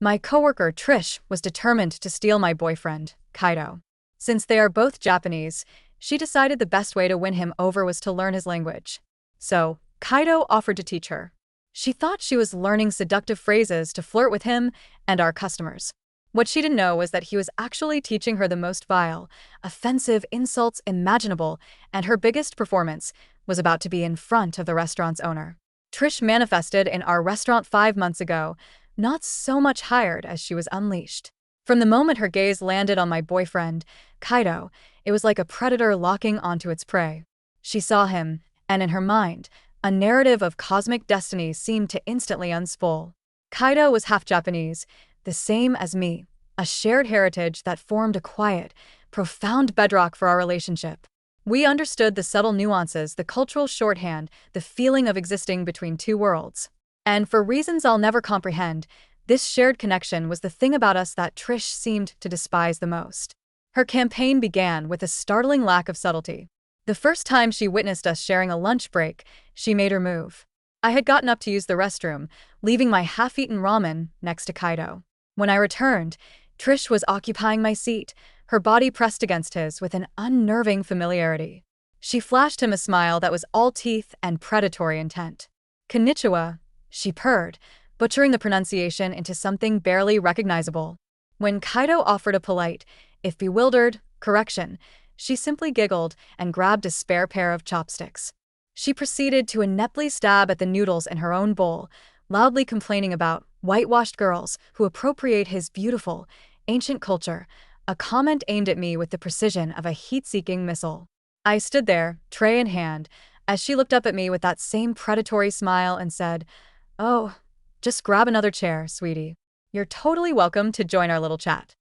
My coworker Trish was determined to steal my boyfriend, Kaido. Since they are both Japanese, she decided the best way to win him over was to learn his language. So, Kaido offered to teach her. She thought she was learning seductive phrases to flirt with him and our customers. What she didn't know was that he was actually teaching her the most vile, offensive insults imaginable, and her biggest performance was about to be in front of the restaurant's owner. Trish manifested in our restaurant 5 months ago, not so much hired as she was unleashed. From the moment her gaze landed on my boyfriend, Kaido, it was like a predator locking onto its prey. She saw him, and in her mind, a narrative of cosmic destiny seemed to instantly unspool. Kaido was half Japanese, the same as me, a shared heritage that formed a quiet, profound bedrock for our relationship. We understood the subtle nuances, the cultural shorthand, the feeling of existing between two worlds. And for reasons I'll never comprehend, this shared connection was the thing about us that Trish seemed to despise the most. Her campaign began with a startling lack of subtlety. The first time she witnessed us sharing a lunch break, she made her move. I had gotten up to use the restroom, leaving my half-eaten ramen next to Kaido. When I returned, Trish was occupying my seat, her body pressed against his with an unnerving familiarity. She flashed him a smile that was all teeth and predatory intent. "Konnichiwa," she purred, butchering the pronunciation into something barely recognizable. When Kaido offered a polite, if bewildered, correction, she simply giggled and grabbed a spare pair of chopsticks. She proceeded to ineptly stab at the noodles in her own bowl, loudly complaining about whitewashed girls who appropriate his beautiful, ancient culture, a comment aimed at me with the precision of a heat-seeking missile. I stood there, tray in hand, as she looked up at me with that same predatory smile and said, "Oh, just grab another chair, sweetie. You're totally welcome to join our little chat."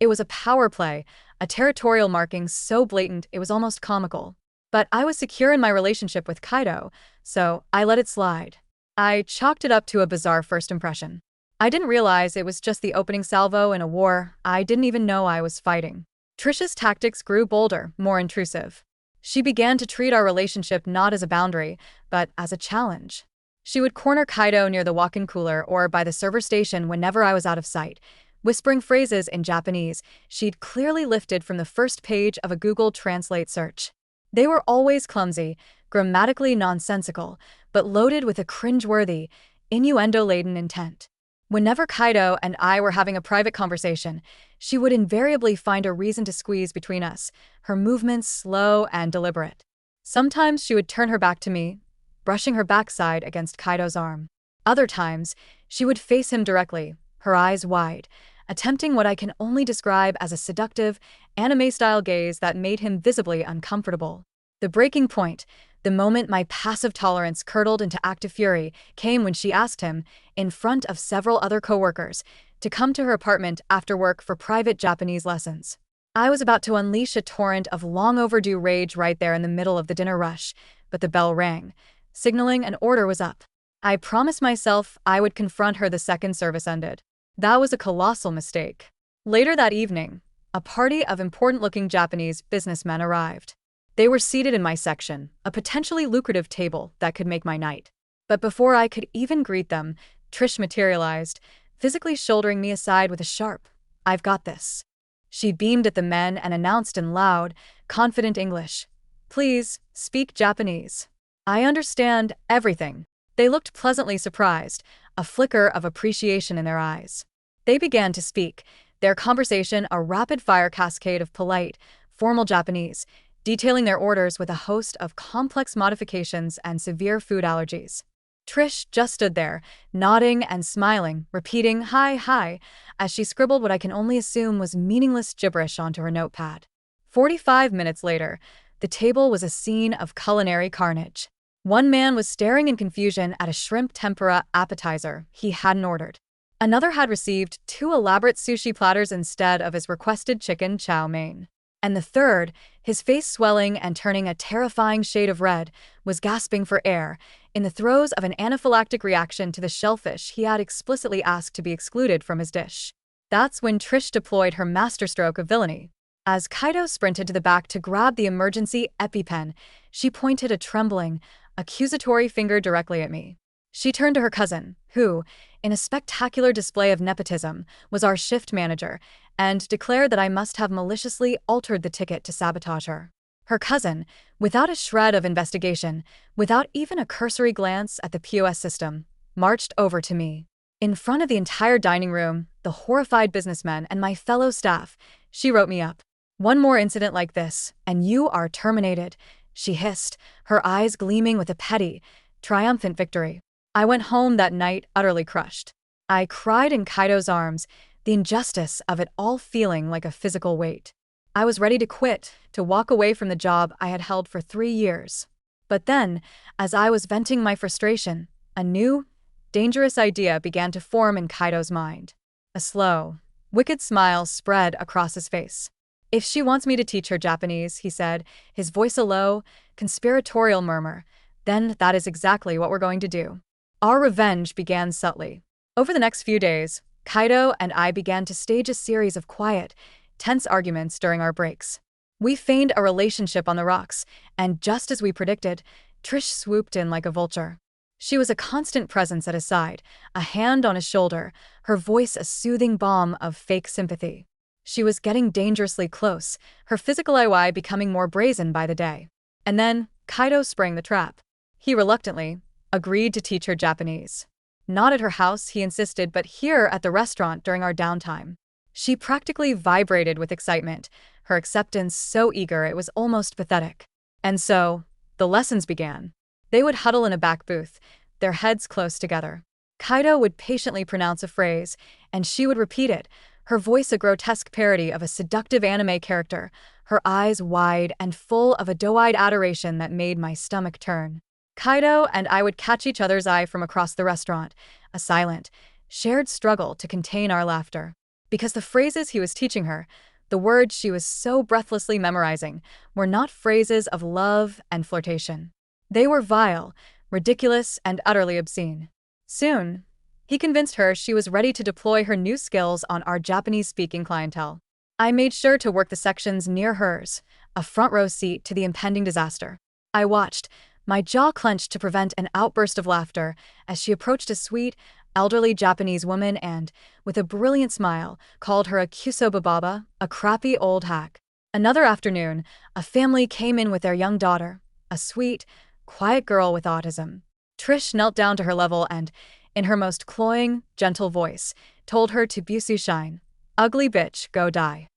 It was a power play, a territorial marking so blatant it was almost comical. But I was secure in my relationship with Kaido, so I let it slide. I chalked it up to a bizarre first impression. I didn't realize it was just the opening salvo in a war I didn't even know I was fighting. Trish's tactics grew bolder, more intrusive. She began to treat our relationship not as a boundary, but as a challenge. She would corner Kaido near the walk-in cooler or by the server station whenever I was out of sight, whispering phrases in Japanese she'd clearly lifted from the first page of a Google Translate search. They were always clumsy, grammatically nonsensical, but loaded with a cringe-worthy, innuendo-laden intent. Whenever Kaido and I were having a private conversation, she would invariably find a reason to squeeze between us, her movements slow and deliberate. Sometimes she would turn her back to me, brushing her backside against Kaido's arm. Other times, she would face him directly, her eyes wide, attempting what I can only describe as a seductive, anime-style gaze that made him visibly uncomfortable. The breaking point, the moment my passive tolerance curdled into active fury, came when she asked him, in front of several other coworkers, to come to her apartment after work for private Japanese lessons. I was about to unleash a torrent of long-overdue rage right there in the middle of the dinner rush, but the bell rang, signaling an order was up. I promised myself I would confront her the second service ended. That was a colossal mistake. Later that evening, a party of important-looking Japanese businessmen arrived. They were seated in my section, a potentially lucrative table that could make my night. But before I could even greet them, Trish materialized, physically shouldering me aside with a sharp, "I've got this." She beamed at the men and announced in loud, confident English, "Please, speak Japanese. I understand everything." They looked pleasantly surprised, a flicker of appreciation in their eyes. They began to speak, their conversation a rapid-fire cascade of polite, formal Japanese, detailing their orders with a host of complex modifications and severe food allergies. Trish just stood there, nodding and smiling, repeating "hi, hi," as she scribbled what I can only assume was meaningless gibberish onto her notepad. 45 minutes later, the table was a scene of culinary carnage. One man was staring in confusion at a shrimp tempura appetizer he hadn't ordered. Another had received 2 elaborate sushi platters instead of his requested chicken chow mein. And the third, his face swelling and turning a terrifying shade of red, was gasping for air, in the throes of an anaphylactic reaction to the shellfish he had explicitly asked to be excluded from his dish. That's when Trish deployed her masterstroke of villainy. As Kaido sprinted to the back to grab the emergency EpiPen, she pointed a trembling, accusatory finger directly at me. She turned to her cousin, who, in a spectacular display of nepotism, was our shift manager and declared that I must have maliciously altered the ticket to sabotage her. Her cousin, without a shred of investigation, without even a cursory glance at the POS system, marched over to me. In front of the entire dining room, the horrified businessmen, and my fellow staff, she wrote me up. "One more incident like this, and you are terminated," she hissed, her eyes gleaming with a petty, triumphant victory. I went home that night utterly crushed. I cried in Kaido's arms, the injustice of it all feeling like a physical weight. I was ready to quit, to walk away from the job I had held for 3 years. But then, as I was venting my frustration, a new, dangerous idea began to form in Kaido's mind. A slow, wicked smile spread across his face. "If she wants me to teach her Japanese," he said, his voice a low, conspiratorial murmur, "then that is exactly what we're going to do." Our revenge began subtly. Over the next few days, Kaido and I began to stage a series of quiet, tense arguments during our breaks. We feigned a relationship on the rocks, and just as we predicted, Trish swooped in like a vulture. She was a constant presence at his side, a hand on his shoulder, her voice a soothing balm of fake sympathy. She was getting dangerously close, her physical IY becoming more brazen by the day. And then, Kaido sprang the trap. He reluctantly agreed to teach her Japanese. Not at her house, he insisted, but here at the restaurant during our downtime. She practically vibrated with excitement, her acceptance so eager it was almost pathetic. And so, the lessons began. They would huddle in a back booth, their heads close together. Kaido would patiently pronounce a phrase, and she would repeat it, her voice a grotesque parody of a seductive anime character, her eyes wide and full of a doe-eyed adoration that made my stomach turn. Kaido and I would catch each other's eye from across the restaurant, a silent, shared struggle to contain our laughter. Because the phrases he was teaching her, the words she was so breathlessly memorizing, were not phrases of love and flirtation. They were vile, ridiculous, and utterly obscene. Soon, he convinced her she was ready to deploy her new skills on our Japanese-speaking clientele. I made sure to work the sections near hers, a front-row seat to the impending disaster. I watched, my jaw clenched to prevent an outburst of laughter, as she approached a sweet, elderly Japanese woman and, with a brilliant smile, called her a kusobababa, a crappy old hack. Another afternoon, a family came in with their young daughter, a sweet, quiet girl with autism. Trish knelt down to her level and, in her most cloying, gentle voice, told her to busu shine. "Ugly bitch, go die."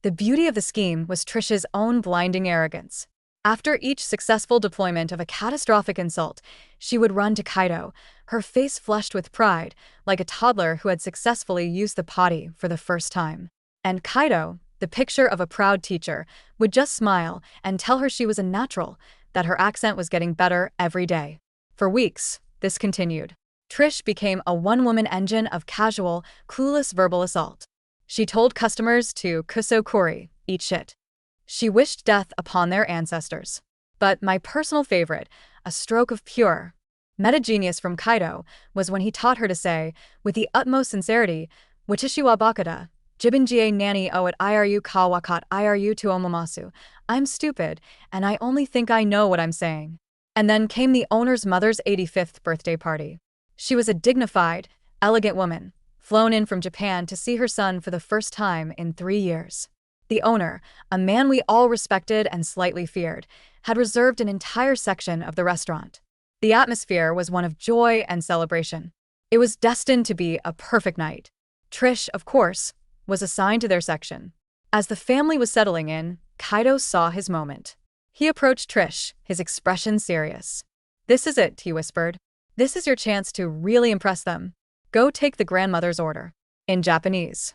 The beauty of the scheme was Trish's own blinding arrogance. After each successful deployment of a catastrophic insult, she would run to Kaido, her face flushed with pride, like a toddler who had successfully used the potty for the first time. And Kaido, the picture of a proud teacher, would just smile and tell her she was a natural, that her accent was getting better every day. For weeks, this continued. Trish became a one-woman engine of casual, clueless verbal assault. She told customers to kusokuri, eat shit. She wished death upon their ancestors. But my personal favorite, a stroke of pure meta-genius from Kaido, was when he taught her to say, with the utmost sincerity, "Watashi wa bakada, jibinjie nani o at iru ka wakat iru to omomasu." I'm stupid, and I only think I know what I'm saying. And then came the owner's mother's 85th birthday party. She was a dignified, elegant woman, flown in from Japan to see her son for the first time in 3 years. The owner, a man we all respected and slightly feared, had reserved an entire section of the restaurant. The atmosphere was one of joy and celebration. It was destined to be a perfect night. Trish, of course, was assigned to their section. As the family was settling in, Kaido saw his moment. He approached Trish, his expression serious. "This is it," he whispered. "This is your chance to really impress them. Go take the grandmother's order." In Japanese.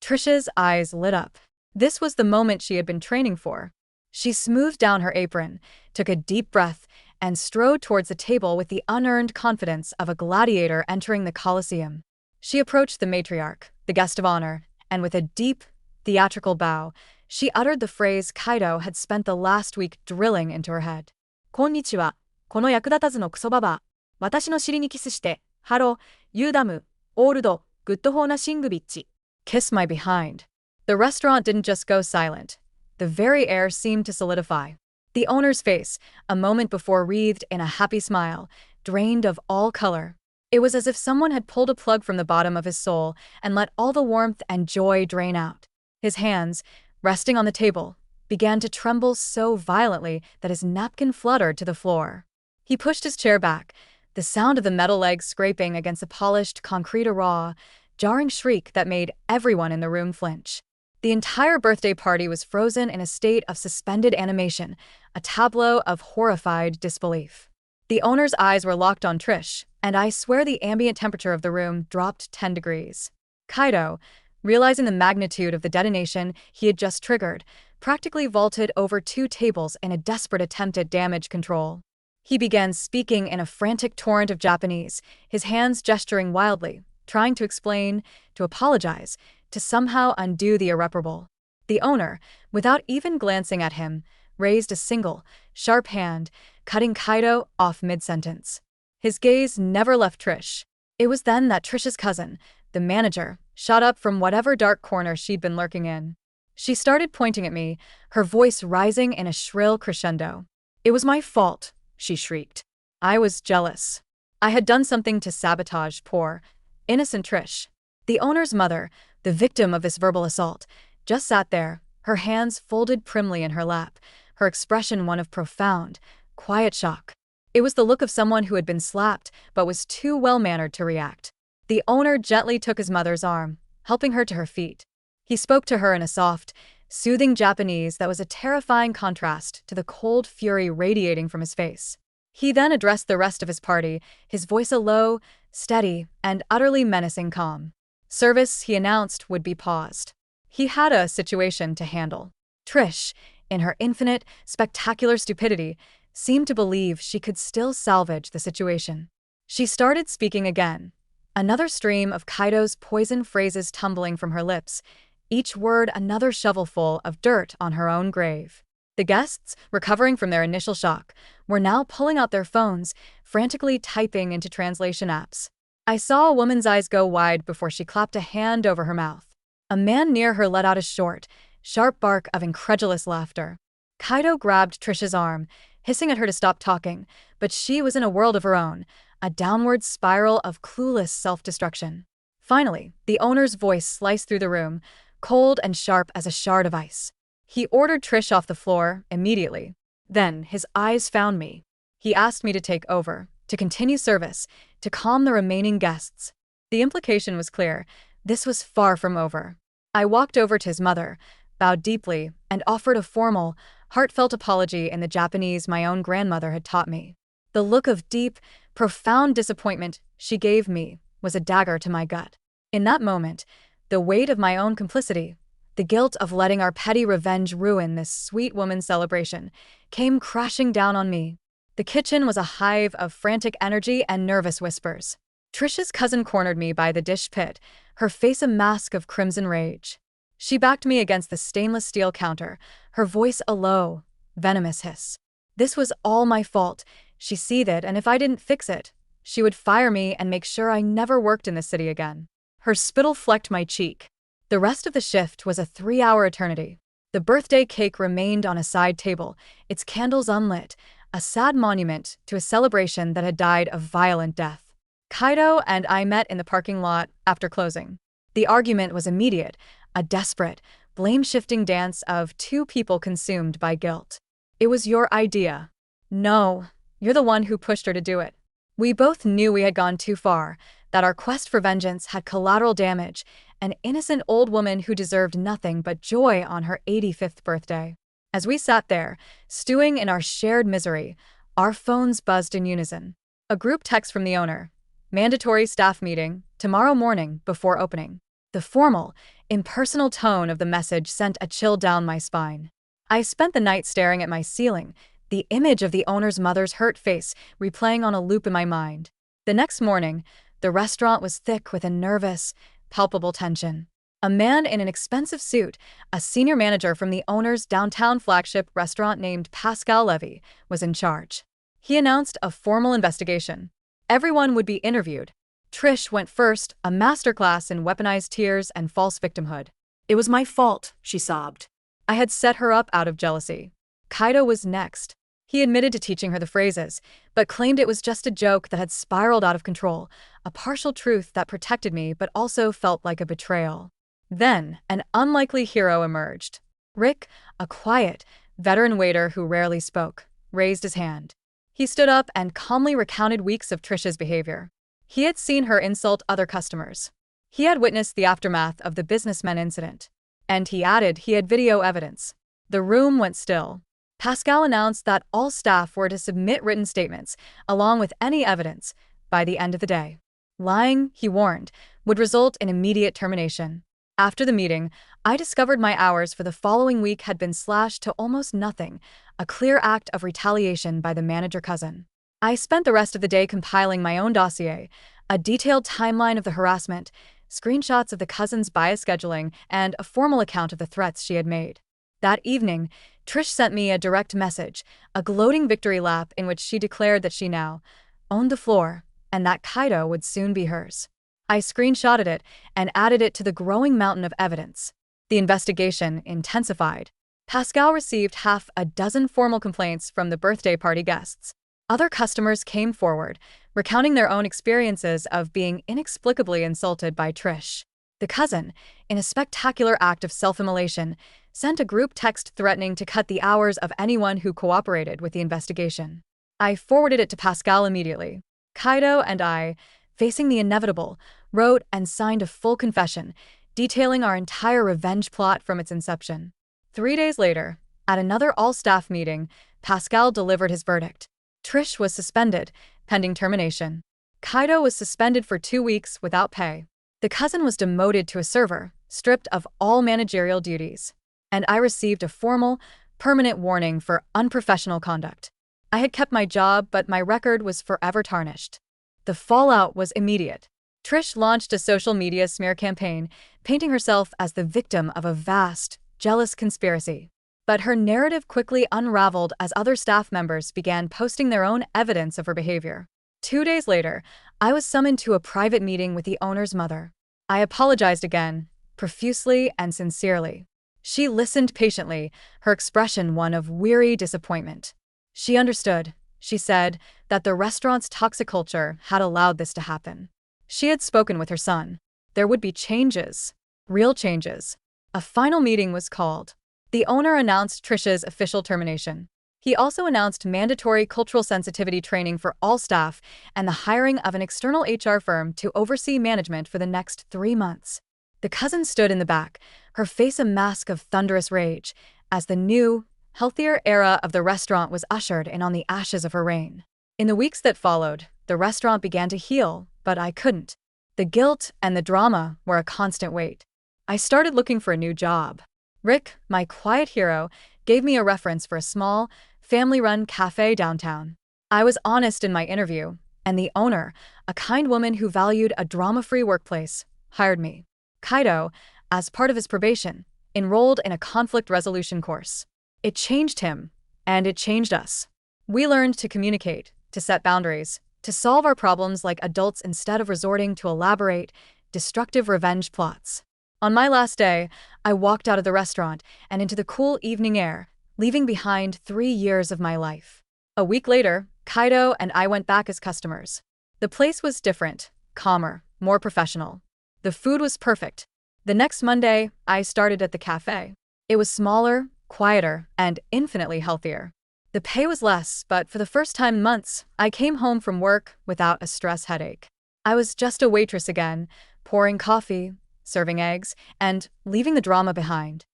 Trish's eyes lit up. This was the moment she had been training for. She smoothed down her apron, took a deep breath, and strode towards the table with the unearned confidence of a gladiator entering the Colosseum. She approached the matriarch, the guest of honor, and with a deep, theatrical bow, she uttered the phrase Kaido had spent the last week drilling into her head. "Konnichiwa, kono yakudatazu no kusobaba, watashi no shiri ni kisu shite, haro, yudamu, old, good ho na shingu bichi." Kiss my behind. The restaurant didn't just go silent. The very air seemed to solidify. The owner's face, a moment before wreathed in a happy smile, drained of all color. It was as if someone had pulled a plug from the bottom of his soul and let all the warmth and joy drain out. His hands, resting on the table, began to tremble so violently that his napkin fluttered to the floor. He pushed his chair back, the sound of the metal legs scraping against the polished concrete a raw, jarring shriek that made everyone in the room flinch. The entire birthday party was frozen in a state of suspended animation, a tableau of horrified disbelief. The owner's eyes were locked on Trish, and I swear the ambient temperature of the room dropped 10 degrees. Kaido, realizing the magnitude of the detonation he had just triggered, practically vaulted over 2 tables in a desperate attempt at damage control. He began speaking in a frantic torrent of Japanese, his hands gesturing wildly, trying to explain, to apologize, to somehow undo the irreparable. The owner, without even glancing at him, raised a single, sharp hand, cutting Kaido off mid-sentence. His gaze never left Trish. It was then that Trish's cousin, the manager, shot up from whatever dark corner she'd been lurking in. She started pointing at me, her voice rising in a shrill crescendo. "It was my fault," she shrieked. "I was jealous. I had done something to sabotage poor, innocent Trish." The owner's mother, the victim of this verbal assault, just sat there, her hands folded primly in her lap, her expression one of profound, quiet shock. It was the look of someone who had been slapped but was too well-mannered to react. The owner gently took his mother's arm, helping her to her feet. He spoke to her in a soft, soothing Japanese that was a terrifying contrast to the cold fury radiating from his face. He then addressed the rest of his party, his voice a low, steady, and utterly menacing calm. Service, he announced, would be paused. He had a situation to handle. Trish, in her infinite, spectacular stupidity, seemed to believe she could still salvage the situation. She started speaking again, another stream of Kaido's poison phrases tumbling from her lips, each word another shovelful of dirt on her own grave. The guests, recovering from their initial shock, were now pulling out their phones, frantically typing into translation apps. I saw a woman's eyes go wide before she clapped a hand over her mouth. A man near her let out a short, sharp bark of incredulous laughter. Kaido grabbed Trish's arm, hissing at her to stop talking, but she was in a world of her own, a downward spiral of clueless self-destruction. Finally, the owner's voice sliced through the room, cold and sharp as a shard of ice. He ordered Trish off the floor immediately. Then his eyes found me. He asked me to take over, to continue service, to calm the remaining guests. The implication was clear. This was far from over. I walked over to his mother, bowed deeply, and offered a formal, heartfelt apology in the Japanese my own grandmother had taught me. The look of deep, profound disappointment she gave me was a dagger to my gut. In that moment, the weight of my own complicity, the guilt of letting our petty revenge ruin this sweet woman's celebration, came crashing down on me. The kitchen was a hive of frantic energy and nervous whispers. Trish's cousin cornered me by the dish pit, her face a mask of crimson rage. She backed me against the stainless steel counter, her voice a low, venomous hiss. This was all my fault, she seethed, and if I didn't fix it, she would fire me and make sure I never worked in the city again. Her spittle flecked my cheek. The rest of the shift was a 3-hour eternity. The birthday cake remained on a side table, its candles unlit, a sad monument to a celebration that had died a violent death. Kaido and I met in the parking lot after closing. The argument was immediate, a desperate, blame-shifting dance of 2 people consumed by guilt. "It was your idea." "No, you're the one who pushed her to do it." We both knew we had gone too far, that our quest for vengeance had collateral damage, an innocent old woman who deserved nothing but joy on her 85th birthday. As we sat there, stewing in our shared misery, our phones buzzed in unison. A group text from the owner. "Mandatory staff meeting, tomorrow morning, before opening." The formal, impersonal tone of the message sent a chill down my spine. I spent the night staring at my ceiling, the image of the owner's mother's hurt face replaying on a loop in my mind. The next morning, the restaurant was thick with a nervous, palpable tension. A man in an expensive suit, a senior manager from the owner's downtown flagship restaurant named Pascal Levy, was in charge. He announced a formal investigation. Everyone would be interviewed. Trish went first, a masterclass in weaponized tears and false victimhood. "It was my fault," she sobbed. "I had set her up out of jealousy." Kaido was next. He admitted to teaching her the phrases, but claimed it was just a joke that had spiraled out of control, a partial truth that protected me but also felt like a betrayal. Then, an unlikely hero emerged. Rick, a quiet, veteran waiter who rarely spoke, raised his hand. He stood up and calmly recounted weeks of Trish's behavior. He had seen her insult other customers. He had witnessed the aftermath of the businessmen incident. And he added he had video evidence. The room went still. Pascal announced that all staff were to submit written statements, along with any evidence, by the end of the day. Lying, he warned, would result in immediate termination. After the meeting, I discovered my hours for the following week had been slashed to almost nothing, a clear act of retaliation by the manager cousin. I spent the rest of the day compiling my own dossier, a detailed timeline of the harassment, screenshots of the cousin's bias scheduling, and a formal account of the threats she had made. That evening, Trish sent me a direct message, a gloating victory lap in which she declared that she now owned the floor and that Kaido would soon be hers. I screenshotted it and added it to the growing mountain of evidence. The investigation intensified. Pascal received half a dozen formal complaints from the birthday party guests. Other customers came forward, recounting their own experiences of being inexplicably insulted by Trish. The cousin, in a spectacular act of self-immolation, sent a group text threatening to cut the hours of anyone who cooperated with the investigation. I forwarded it to Pascal immediately. Kaido and I, facing the inevitable, wrote and signed a full confession, detailing our entire revenge plot from its inception. 3 days later, at another all-staff meeting, Pascal delivered his verdict. Trish was suspended, pending termination. Kaido was suspended for 2 weeks without pay. The cousin was demoted to a server, stripped of all managerial duties. And I received a formal, permanent warning for unprofessional conduct. I had kept my job, but my record was forever tarnished. The fallout was immediate. Trish launched a social media smear campaign, painting herself as the victim of a vast, jealous conspiracy. But her narrative quickly unraveled as other staff members began posting their own evidence of her behavior. 2 days later, I was summoned to a private meeting with the owner's mother. I apologized again, profusely and sincerely. She listened patiently, her expression one of weary disappointment. She understood, she said, that the restaurant's toxic culture had allowed this to happen. She had spoken with her son. There would be changes. Real changes. A final meeting was called. The owner announced Trish's official termination. He also announced mandatory cultural sensitivity training for all staff and the hiring of an external HR firm to oversee management for the next 3 months. The cousin stood in the back, her face a mask of thunderous rage, as the new, healthier era of the restaurant was ushered in on the ashes of her reign. In the weeks that followed, the restaurant began to heal, but I couldn't. The guilt and the drama were a constant weight. I started looking for a new job. Rick, my quiet hero, gave me a reference for a small, family-run cafe downtown. I was honest in my interview, and the owner, a kind woman who valued a drama-free workplace, hired me. Kaido, as part of his probation, enrolled in a conflict resolution course. It changed him, and it changed us. We learned to communicate, to set boundaries, to solve our problems like adults instead of resorting to elaborate, destructive revenge plots. On my last day, I walked out of the restaurant and into the cool evening air, leaving behind 3 years of my life. A week later, Kaido and I went back as customers. The place was different, calmer, more professional. The food was perfect. The next Monday, I started at the cafe. It was smaller, quieter, and infinitely healthier. The pay was less, but for the first time in months, I came home from work without a stress headache. I was just a waitress again, pouring coffee, serving eggs, and leaving the drama behind.